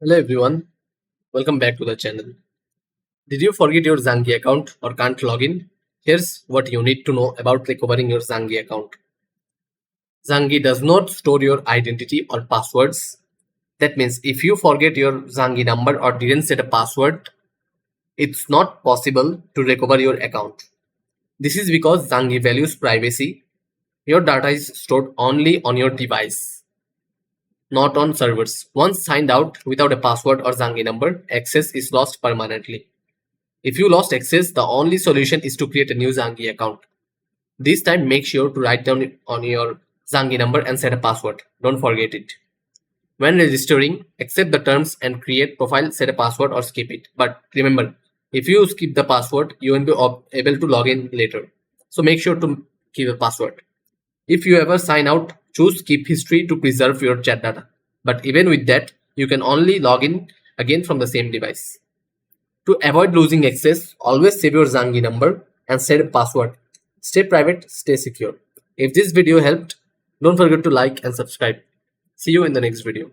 Hello everyone, welcome back to the channel. Did you forget your Zangi account or can't log in? Here's what you need to know about recovering your Zangi account. Zangi does not store your identity or passwords. That means if you forget your Zangi number or didn't set a password, it's not possible to recover your account. This is because Zangi values privacy. Your data is stored only on your device, not on servers. Once signed out without a password or Zangi number, access is lost permanently. If you lost access, the only solution is to create a new Zangi account. This time, make sure to write down on your Zangi number and set a password. Don't forget it. When registering, accept the terms and create profile, set a password or skip it. But remember, if you skip the password, you won't be able to log in later. So make sure to keep a password. If you ever sign out, choose keep history to preserve your chat data. But even with that, you can only log in again from the same device. To avoid losing access, always save your Zangi number and set a password. Stay private, stay secure. If this video helped, don't forget to like and subscribe. See you in the next video.